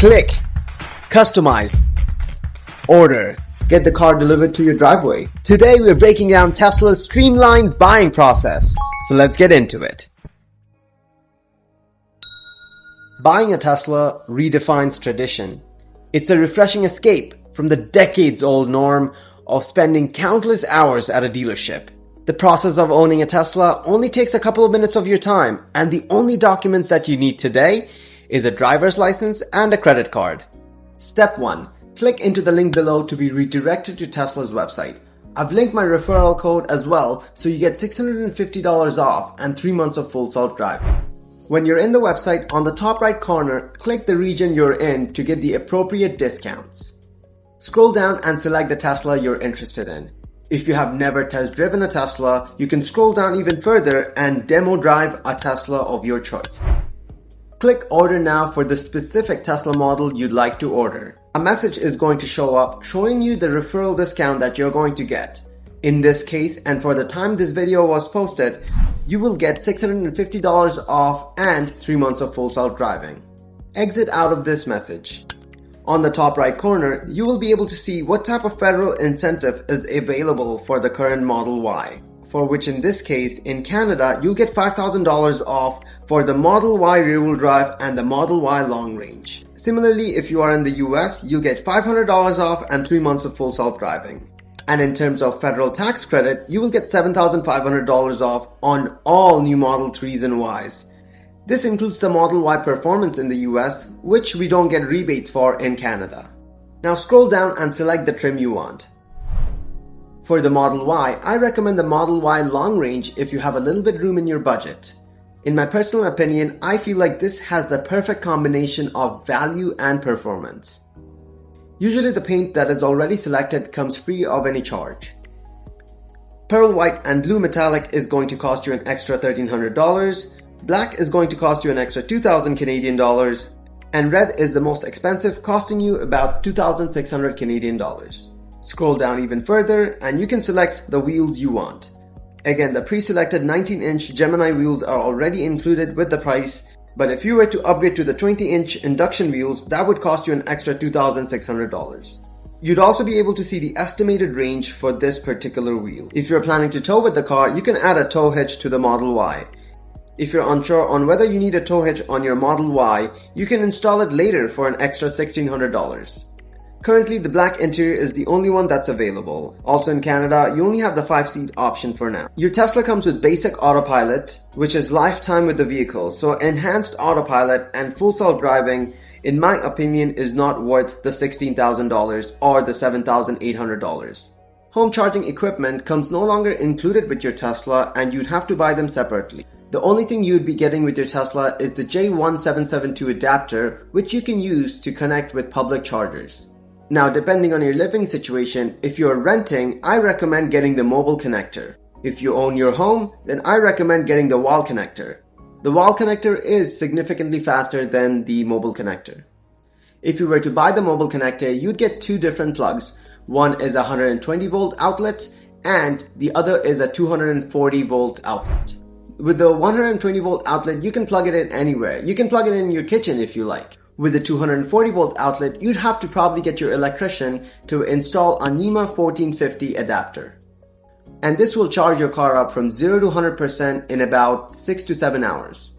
Click, customize, order, get the car delivered to your driveway. Today we're breaking down Tesla's streamlined buying process. So let's get into it. Buying a Tesla redefines tradition. It's a refreshing escape from the decades-old norm of spending countless hours at a dealership. The process of owning a Tesla only takes a couple of minutes of your time, and the only documents that you need today is a driver's license and a credit card. Step 1. Click into the link below to be redirected to Tesla's website. I've linked my referral code as well, so you get $650 off and 3 months of full self-driving. When you're in the website, on the top right corner, click the region you're in to get the appropriate discounts. Scroll down and select the Tesla you're interested in. If you have never test driven a Tesla, you can scroll down even further and demo drive a Tesla of your choice. Click order now for the specific Tesla model you'd like to order. A message is going to show up showing you the referral discount that you're going to get. In this case, and for the time this video was posted, you will get $650 off and 3 months of full self-driving. Exit out of this message. On the top right corner, you will be able to see what type of federal incentive is available for the current Model Y, for which in this case, in Canada, you'll get $5,000 off for the Model Y rear-wheel drive and the Model Y long range. Similarly, if you are in the US, you'll get $500 off and 3 months of full self-driving. And in terms of federal tax credit, you will get $7,500 off on all new Model 3s and Ys. This includes the Model Y Performance in the US, which we don't get rebates for in Canada. Now scroll down and select the trim you want. For the Model Y, I recommend the Model Y long range if you have a little bit room in your budget. In my personal opinion, I feel like this has the perfect combination of value and performance. Usually the paint that is already selected comes free of any charge. Pearl White and Blue Metallic is going to cost you an extra $1,300, Black is going to cost you an extra 2,000 Canadian dollars, and Red is the most expensive, costing you about 2,600 Canadian dollars. Scroll down even further and you can select the wheels you want. Again, the pre-selected 19-inch Gemini wheels are already included with the price, but if you were to upgrade to the 20-inch induction wheels, that would cost you an extra $2,600. You'd also be able to see the estimated range for this particular wheel. If you're planning to tow with the car, you can add a tow hitch to the Model Y. If you're unsure on whether you need a tow hitch on your Model Y, you can install it later for an extra $1,600. Currently, the black interior is the only one that's available. Also in Canada, you only have the 5-seat option for now. Your Tesla comes with basic autopilot, which is lifetime with the vehicle, so enhanced autopilot and full self-driving, in my opinion, is not worth the $16,000 or the $7,800. Home charging equipment comes no longer included with your Tesla and you'd have to buy them separately. The only thing you'd be getting with your Tesla is the J1772 adapter, which you can use to connect with public chargers. Now, depending on your living situation, if you're renting, I recommend getting the mobile connector. If you own your home, then I recommend getting the wall connector. The wall connector is significantly faster than the mobile connector. If you were to buy the mobile connector, you'd get two different plugs. One is a 120 volt outlet and the other is a 240 volt outlet. With the 120 volt outlet, you can plug it in anywhere. You can plug it in your kitchen if you like. With the 240 volt outlet, you'd have to probably get your electrician to install a NEMA 1450 adapter. And this will charge your car up from 0 to 100% in about 6 to 7 hours.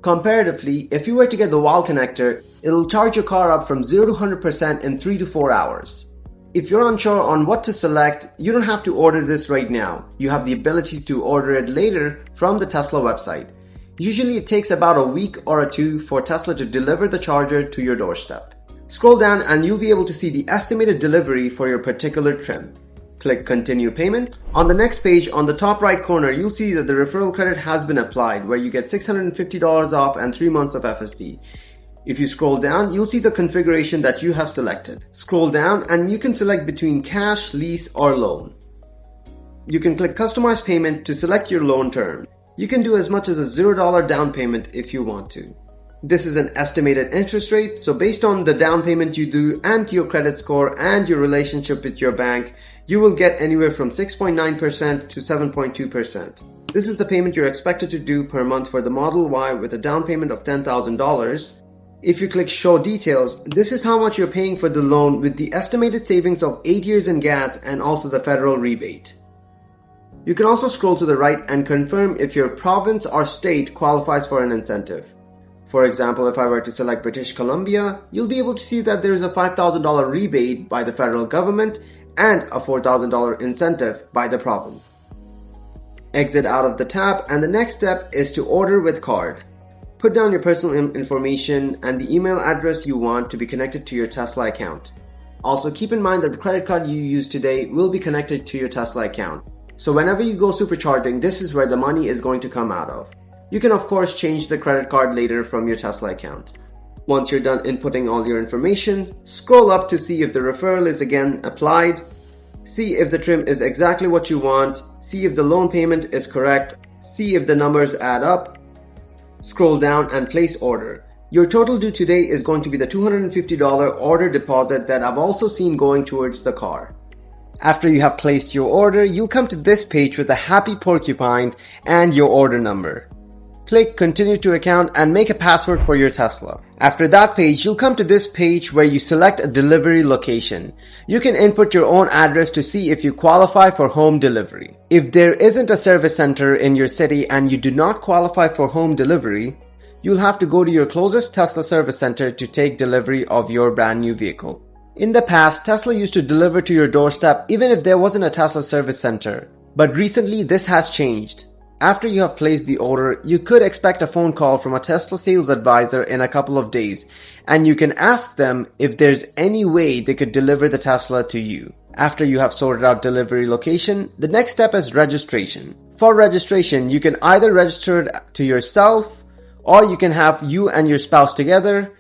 Comparatively, if you were to get the wall connector, it'll charge your car up from 0 to 100% in 3 to 4 hours. If you're unsure on what to select, you don't have to order this right now. You have the ability to order it later from the Tesla website. Usually it takes about a week or two for Tesla to deliver the charger to your doorstep. Scroll down and you'll be able to see the estimated delivery for your particular trim. Click Continue Payment. On the next page, on the top right corner, you'll see that the referral credit has been applied, where you get $650 off and 3 months of FSD. If you scroll down, you'll see the configuration that you have selected. Scroll down and you can select between cash, lease, or loan. You can click Customize Payment to select your loan term. You can do as much as a $0 down payment if you want to. This is an estimated interest rate, so based on the down payment you do and your credit score and your relationship with your bank, you will get anywhere from 6.9% to 7.2%. This is the payment you're expected to do per month for the Model Y with a down payment of $10,000. If you click Show Details, this is how much you're paying for the loan with the estimated savings of 8 years in gas and also the federal rebate. You can also scroll to the right and confirm if your province or state qualifies for an incentive. For example, if I were to select British Columbia, you'll be able to see that there is a $5,000 rebate by the federal government and a $4,000 incentive by the province. Exit out of the tab, and the next step is to order with card. Put down your personal information and the email address you want to be connected to your Tesla account. Also, keep in mind that the credit card you use today will be connected to your Tesla account. So whenever you go supercharging, this is where the money is going to come out of. You can of course change the credit card later from your Tesla account. Once you're done inputting all your information, scroll up to see if the referral is again applied, see if the trim is exactly what you want, see if the loan payment is correct, see if the numbers add up, scroll down and place order. Your total due today is going to be the $250 order deposit that I've also seen going towards the car. After you have placed your order, you'll come to this page with a happy porcupine and your order number. Click Continue to Account and make a password for your Tesla. After that page, you'll come to this page where you select a delivery location. You can input your own address to see if you qualify for home delivery. If there isn't a service center in your city and you do not qualify for home delivery, you'll have to go to your closest Tesla service center to take delivery of your brand new vehicle. In the past, Tesla used to deliver to your doorstep even if there wasn't a Tesla service center. But recently, this has changed. After you have placed the order, you could expect a phone call from a Tesla sales advisor in a couple of days, and you can ask them if there's any way they could deliver the Tesla to you. After you have sorted out delivery location, the next step is registration. For registration, you can either register it to yourself, or you can have you and your spouse together,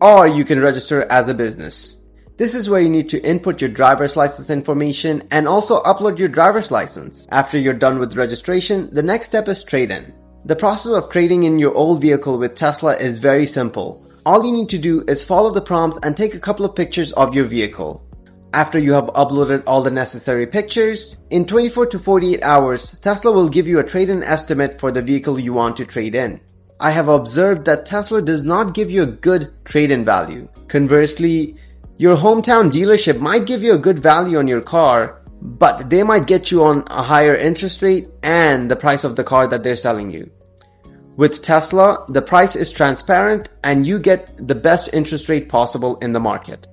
or you can register as a business. This is where you need to input your driver's license information and also upload your driver's license. After you're done with registration, the next step is trade-in. The process of trading in your old vehicle with Tesla is very simple. All you need to do is follow the prompts and take a couple of pictures of your vehicle. After you have uploaded all the necessary pictures, in 24 to 48 hours, Tesla will give you a trade-in estimate for the vehicle you want to trade in. I have observed that Tesla does not give you a good trade-in value. Conversely, your hometown dealership might give you a good value on your car, but they might get you on a higher interest rate and the price of the car that they're selling you. With Tesla, the price is transparent and you get the best interest rate possible in the market.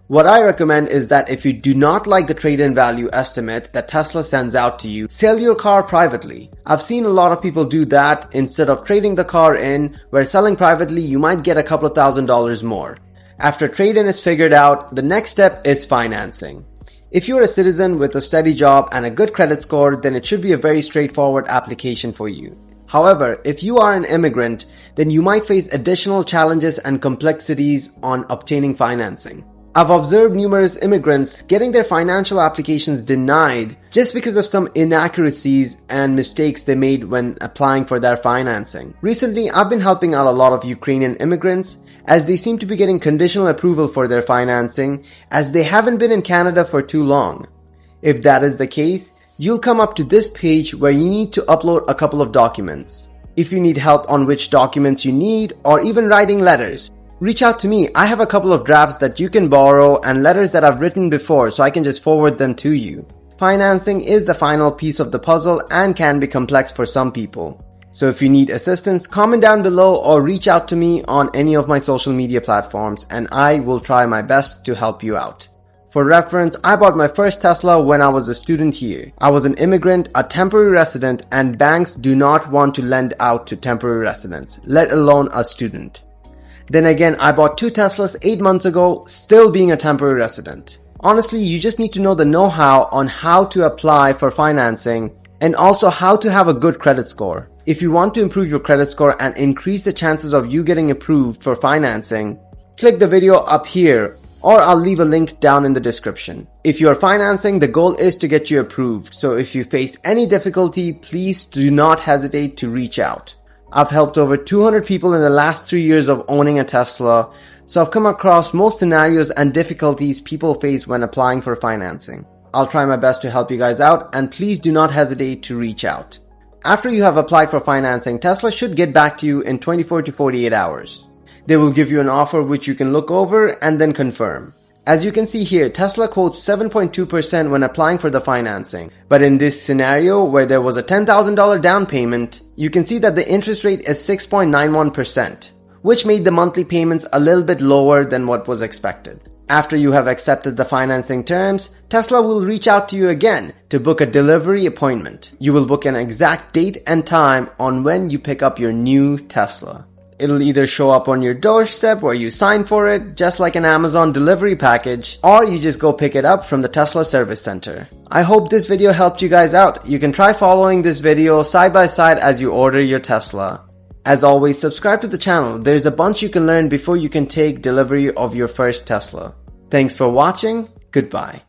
What I recommend is that if you do not like the trade-in value estimate that Tesla sends out to you, sell your car privately. I've seen a lot of people do that instead of trading the car in, where selling privately you might get a couple of $1,000s more. After trade-in is figured out, the next step is financing. If you're a citizen with a steady job and a good credit score, then it should be a very straightforward application for you. However, if you are an immigrant, then you might face additional challenges and complexities on obtaining financing. I've observed numerous immigrants getting their financial applications denied just because of some inaccuracies and mistakes they made when applying for their financing. Recently, I've been helping out a lot of Ukrainian immigrants as they seem to be getting conditional approval for their financing as they haven't been in Canada for too long. If that is the case, you'll come up to this page where you need to upload a couple of documents. If you need help on which documents you need or even writing letters, reach out to me. I have a couple of drafts that you can borrow and letters that I've written before so I can just forward them to you. Financing is the final piece of the puzzle and can be complex for some people. So if you need assistance, comment down below or reach out to me on any of my social media platforms and I will try my best to help you out. For reference, I bought my first Tesla when I was a student here. I was an immigrant, a temporary resident, and banks do not want to lend out to temporary residents, let alone a student. Then again, I bought 2 Teslas 8 months ago, still being a temporary resident. Honestly, you just need to know the know-how on how to apply for financing and also how to have a good credit score. If you want to improve your credit score and increase the chances of you getting approved for financing, click the video up here or I'll leave a link down in the description. If you are financing, the goal is to get you approved. So if you face any difficulty, please do not hesitate to reach out. I've helped over 200 people in the last 3 years of owning a Tesla, so I've come across most scenarios and difficulties people face when applying for financing. I'll try my best to help you guys out and please do not hesitate to reach out. After you have applied for financing, Tesla should get back to you in 24 to 48 hours. They will give you an offer which you can look over and then confirm. As you can see here, Tesla quotes 7.2% when applying for the financing. But in this scenario where there was a $10,000 down payment, you can see that the interest rate is 6.91%, which made the monthly payments a little bit lower than what was expected. After you have accepted the financing terms, Tesla will reach out to you again to book a delivery appointment. You will book an exact date and time on when you pick up your new Tesla. It'll either show up on your doorstep where you sign for it, just like an Amazon delivery package, or you just go pick it up from the Tesla service center. I hope this video helped you guys out. You can try following this video side by side as you order your Tesla. As always, subscribe to the channel. There's a bunch you can learn before you can take delivery of your first Tesla. Thanks for watching. Goodbye.